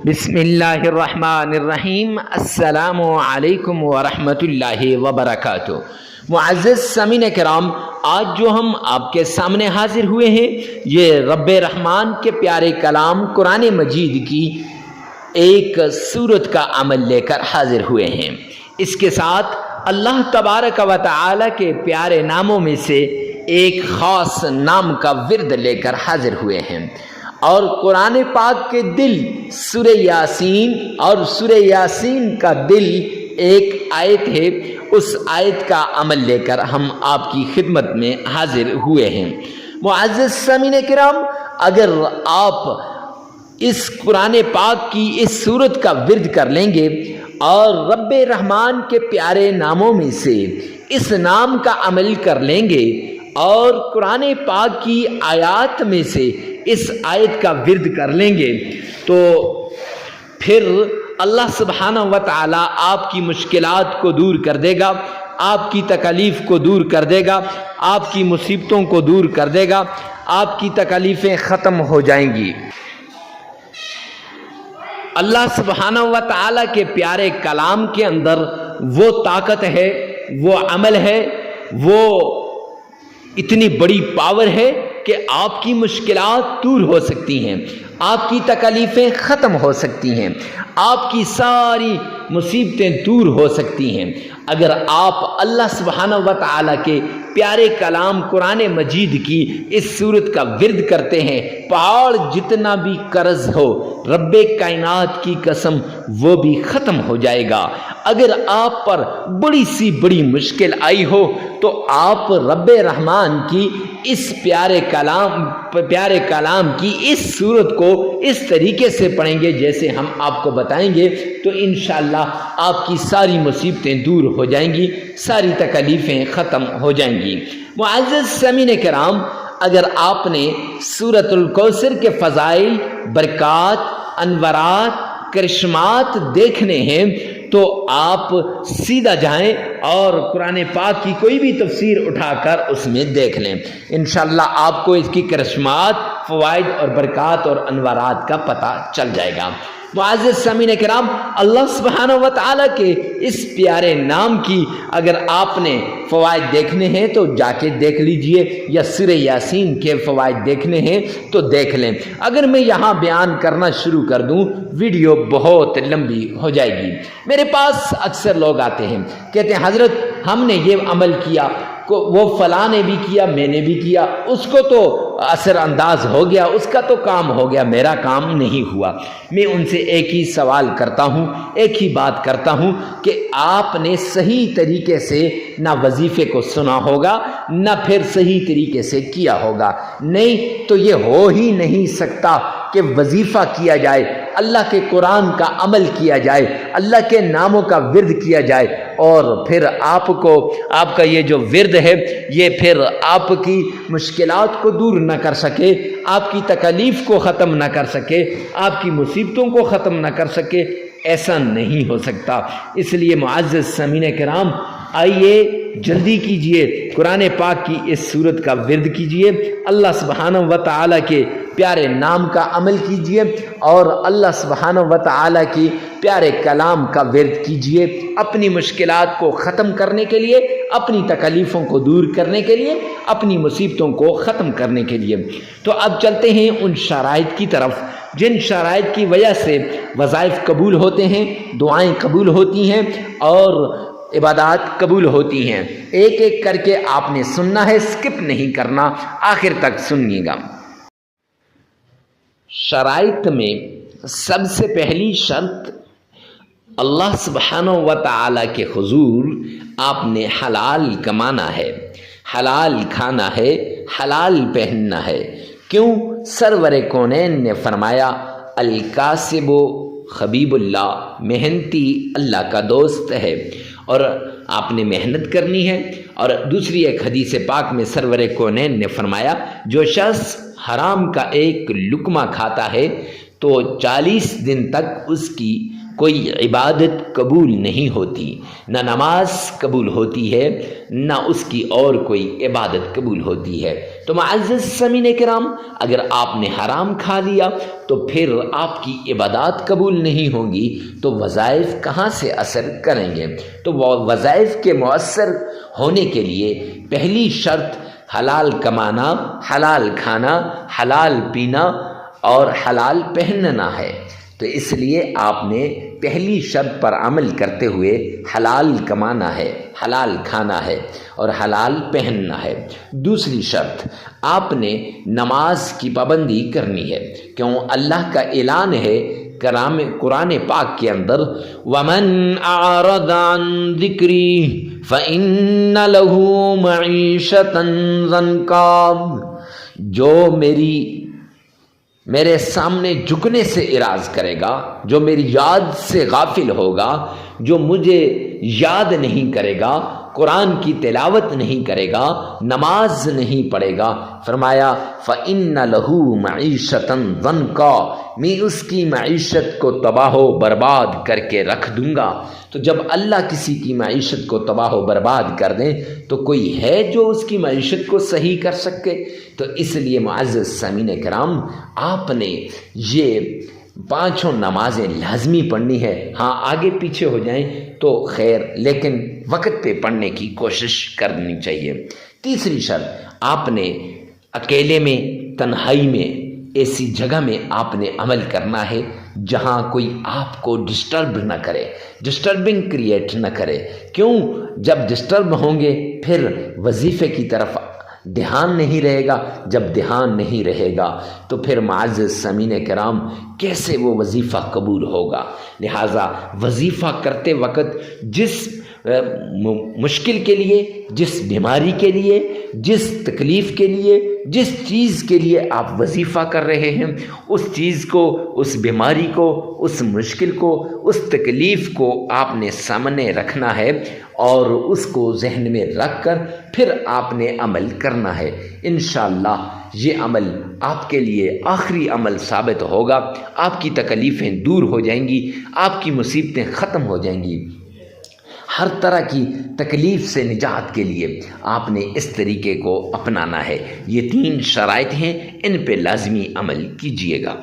بسم اللہ الرحمن الرحیم۔ السلام علیکم ورحمۃ اللہ وبرکاتہ۔ معزز سامعین کرام، آج جو ہم آپ کے سامنے حاضر ہوئے ہیں یہ رب رحمان کے پیارے کلام قرآن مجید کی ایک سورت کا عمل لے کر حاضر ہوئے ہیں۔ اس کے ساتھ اللہ تبارک و تعالی کے پیارے ناموں میں سے ایک خاص نام کا ورد لے کر حاضر ہوئے ہیں، اور قرآن پاک کے دل سورہ یاسین، اور سورہ یاسین کا دل ایک آیت ہے، اس آیت کا عمل لے کر ہم آپ کی خدمت میں حاضر ہوئے ہیں۔ معزز سامعین کرام، اگر آپ اس قرآن پاک کی اس سورت کا ورد کر لیں گے اور رب رحمان کے پیارے ناموں میں سے اس نام کا عمل کر لیں گے اور قرآن پاک کی آیات میں سے اس آیت کا ورد کر لیں گے، تو پھر اللہ سبحانہ و تعالی آپ کی مشکلات کو دور کر دے گا، آپ کی تکالیف کو دور کر دے گا، آپ کی مصیبتوں کو دور کر دے گا، آپ کی تکالیفیں ختم ہو جائیں گی۔ اللہ سبحانہ و تعالی کے پیارے کلام کے اندر وہ طاقت ہے، وہ عمل ہے، وہ اتنی بڑی پاور ہے کہ آپ کی مشکلات دور ہو سکتی ہیں، آپ کی تکالیفیں ختم ہو سکتی ہیں، آپ کی ساری مصیبتیں دور ہو سکتی ہیں اگر آپ اللہ سبحانہ و تعالی کے پیارے کلام قرآن مجید کی اس سورت کا ورد کرتے ہیں۔ پہاڑ جتنا بھی قرض ہو، رب کائنات کی قسم وہ بھی ختم ہو جائے گا۔ اگر آپ پر بڑی سی بڑی مشکل آئی ہو تو آپ رب رحمان کی اس پیارے کلام کی اس سورت کو اس طریقے سے پڑھیں گے جیسے ہم آپ کو بتائیں گے، تو انشاءاللہ آپ کی ساری مصیبتیں دور ہو جائیں گی، ساری تکالیفیں ختم ہو جائیں گی۔ معزز سامعین کرام، اگر آپ نے سورۃ الکوثر کے فضائل، برکات، انوارات، کرشمات دیکھنے ہیں تو آپ سیدھا جائیں اور قرآن پاک کی کوئی بھی تفسیر اٹھا کر اس میں دیکھ لیں، انشاءاللہ آپ کو اس کی کرشمات، فوائد اور برکات اور انوارات کا پتہ چل جائے گا۔ معزز سامعین کرام، اللہ سبحانہ و تعالیٰ کے اس پیارے نام کی اگر آپ نے فوائد دیکھنے ہیں تو جا کے دیکھ لیجئے، یا سورہ یاسین کے فوائد دیکھنے ہیں تو دیکھ لیں۔ اگر میں یہاں بیان کرنا شروع کر دوں ویڈیو بہت لمبی ہو جائے گی۔ میرے پاس اکثر لوگ آتے ہیں، کہتے ہیں حضرت ہم نے یہ عمل کیا، وہ فلاں نے بھی کیا، میں نے بھی کیا، اس کو تو اثر انداز ہو گیا، اس کا تو کام ہو گیا، میرا کام نہیں ہوا۔ میں ان سے ایک ہی سوال کرتا ہوں، ایک ہی بات کرتا ہوں کہ آپ نے صحیح طریقے سے نہ وظیفے کو سنا ہوگا، نہ پھر صحیح طریقے سے کیا ہوگا، نہیں تو یہ ہو ہی نہیں سکتا کہ وظیفہ کیا جائے، اللہ کے قرآن کا عمل کیا جائے، اللہ کے ناموں کا ورد کیا جائے، اور پھر آپ کا یہ جو ورد ہے یہ پھر آپ کی مشکلات کو دور نہ کر سکے، آپ کی تکالیف کو ختم نہ کر سکے، آپ کی مصیبتوں کو ختم نہ کر سکے، ایسا نہیں ہو سکتا۔ اس لیے معزز سامعین کرام، آئیے جلدی کیجئے، قرآن پاک کی اس سورت کا ورد کیجئے، اللہ سبحانہ و تعالیٰ کے پیارے نام کا عمل کیجئے، اور اللہ سبحانہ و تعالیٰ کی پیارے کلام کا ورد کیجئے، اپنی مشکلات کو ختم کرنے کے لیے، اپنی تکالیفوں کو دور کرنے کے لیے، اپنی مصیبتوں کو ختم کرنے کے لیے۔ تو اب چلتے ہیں ان شرائط کی طرف جن شرائط کی وجہ سے وظائف قبول ہوتے ہیں، دعائیں قبول ہوتی ہیں اور عبادات قبول ہوتی ہیں۔ ایک ایک کر کے آپ نے سننا ہے، سکپ نہیں کرنا، آخر تک سنیے گا۔ شرائط میں سب سے پہلی شرط، اللہ سبحانہ و تعالیٰ کے حضور آپ نے حلال کمانا ہے، حلال کھانا ہے، حلال پہننا ہے۔ کیوں؟ سرور کونین نے فرمایا الکاسب حبیب اللہ، محنتی اللہ کا دوست ہے، اور آپ نے محنت کرنی ہے۔ اور دوسری ایک حدیث پاک میں سرور کونین نے فرمایا جو شخص حرام کا ایک لقمہ کھاتا ہے تو 40 دن تک اس کی کوئی عبادت قبول نہیں ہوتی، نہ نماز قبول ہوتی ہے، نہ اس کی اور کوئی عبادت قبول ہوتی ہے۔ تو تو معزز سامعین کرام، اگر آپ نے حرام کھا لیا تو پھر آپ کی عبادات قبول نہیں ہوں گی، تو وظائف کہاں سے اثر کریں گے؟ تو وہ وظائف کے مؤثر ہونے کے لیے پہلی شرط حلال کمانا، حلال کھانا، حلال پینا اور حلال پہننا ہے۔ تو اس لیے آپ نے پہلی شرط پر عمل کرتے ہوئے حلال کمانا ہے، حلال کھانا ہے اور حلال پہننا ہے۔ دوسری شرط، آپ نے نماز کی پابندی کرنی ہے، کیوں اللہ کا اعلان ہے قرآن پاک کے اندر، وَمَنْ أَعْرَضَ عَنْ ذِكْرِي فَإِنَّ لَهُ مَعِيشَةً ضَنْكًا، جو میرے سامنے جھکنے سے اعراض کرے گا، جو میری یاد سے غافل ہوگا، جو مجھے یاد نہیں کرے گا، قرآن کی تلاوت نہیں کرے گا، نماز نہیں پڑھے گا، فرمایا فَإِنَّ لَهُ مَعِيشَةً ضَنْكًا، میں اس کی معیشت کو تباہ و برباد کر کے رکھ دوں گا۔ تو جب اللہ کسی کی معیشت کو تباہ و برباد کر دیں تو کوئی ہے جو اس کی معیشت کو صحیح کر سکے؟ تو اس لیے معزز سامعین کرام، آپ نے یہ 5 نمازیں لازمی پڑھنی ہے۔ ہاں آگے پیچھے ہو جائیں تو خیر، لیکن وقت پہ پڑھنے کی کوشش کرنی چاہیے۔ تیسری شرط، آپ نے اکیلے میں، تنہائی میں، ایسی جگہ میں آپ نے عمل کرنا ہے جہاں کوئی آپ کو ڈسٹرب نہ کرے، ڈسٹربنگ کریٹ نہ کرے۔ کیوں؟ جب ڈسٹرب ہوں گے پھر وظیفے کی طرف دھیان نہیں رہے گا، جب دھیان نہیں رہے گا تو پھر معزز سامعین کرام کیسے وہ وظیفہ قبول ہوگا؟ لہٰذا وظیفہ کرتے وقت جس مشکل کے لیے، جس بیماری کے لیے، جس تکلیف کے لیے، جس چیز کے لیے آپ وظیفہ کر رہے ہیں، اس چیز کو، اس بیماری کو، اس مشکل کو، اس تکلیف کو آپ نے سامنے رکھنا ہے اور اس کو ذہن میں رکھ کر پھر آپ نے عمل کرنا ہے۔ انشاءاللہ یہ عمل آپ کے لیے آخری عمل ثابت ہوگا، آپ کی تکلیفیں دور ہو جائیں گی، آپ کی مصیبتیں ختم ہو جائیں گی۔ ہر طرح کی تکلیف سے نجات کے لیے آپ نے اس طریقے کو اپنانا ہے۔ یہ 3 شرائط ہیں، ان پہ لازمی عمل کیجیے گا۔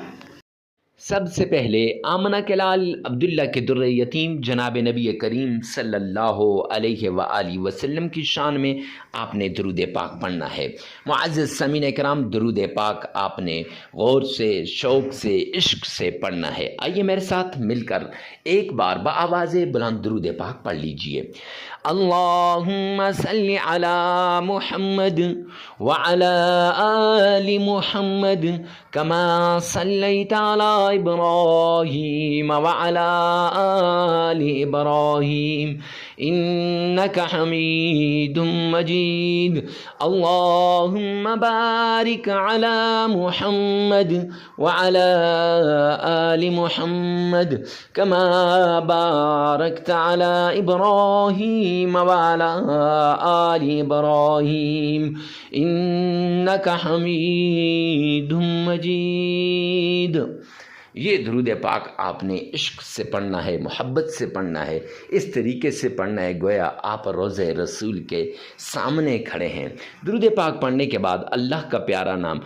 سب سے پہلے آمنہ کے لال عبداللہ کے در یتیم جناب نبی کریم صلی اللہ علیہ وآلہ وسلم کی شان میں آپ نے درود پاک پڑھنا ہے۔ معزز سامعین کرام، درود پاک آپ نے غور سے، شوق سے، عشق سے پڑھنا ہے۔ آئیے میرے ساتھ مل کر ایک بار بآواز بلند درود پاک پڑھ لیجئے۔ اللہم صلی علی محمد وعلی آل محمد کما صلیت علی ابراہیم وعلی آل ابراہیم انک حمید مجید۔ اللہم بارک علی محمد وعلی آل محمد کما بارکت علی ابراہیم وعلی آل ابراہیم انک حمید مجید۔ یہ درود پاک آپ نے عشق سے پڑھنا ہے، محبت سے پڑھنا ہے، اس طریقے سے پڑھنا ہے گویا آپ روضہ رسول کے سامنے کھڑے ہیں۔ درود پاک پڑھنے کے بعد اللہ کا پیارا نام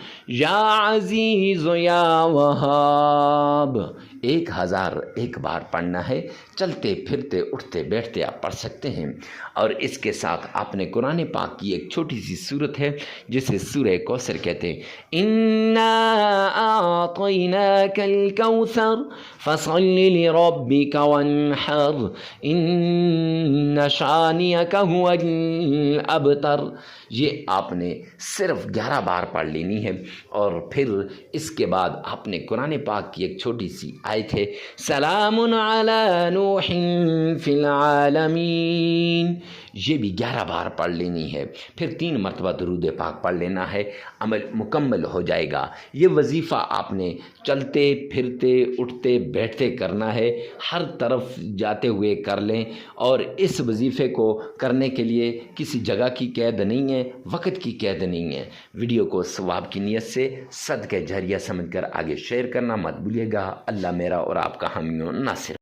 یا عزیز یا وہاب 1001 بار پڑھنا ہے۔ چلتے پھرتے اٹھتے بیٹھتے آپ پڑھ سکتے ہیں، اور اس کے ساتھ آپ نے قرآن پاک کی ایک چھوٹی سی سورت ہے جسے سورہ کوثر کہتے ہیں، اِنَّا أَعْطَيْنَاكَ الْكَوْثَرَ فَصَلِّ لِرَبِّكَ وَانْحَرْ إِنَّ شَانِئَكَ هُوَ الْأَبْتَرُ۔ یہ آپ نے صرف 11 بار پڑھ لینی ہے، اور پھر اس کے بعد آپ نے قرآن پاک کی ایک چھوٹی سی آیت ہے، سلام علی نوح فی العالمین، یہ بھی 11 بار پڑھ لینی ہے۔ پھر 3 مرتبہ درود پاک پڑھ لینا ہے، عمل مکمل ہو جائے گا۔ یہ وظیفہ آپ نے چلتے پھرتے اٹھتے بیٹھتے کرنا ہے، ہر طرف جاتے ہوئے کر لیں، اور اس وظیفے کو کرنے کے لیے کسی جگہ کی قید نہیں ہے، وقت کی قید نہیں ہے۔ ویڈیو کو ثواب کی نیت سے صدقہ جاریہ سمجھ کر آگے شیئر کرنا مت بھولیے گا۔ اللہ میرا اور آپ کا حامی و ناصر۔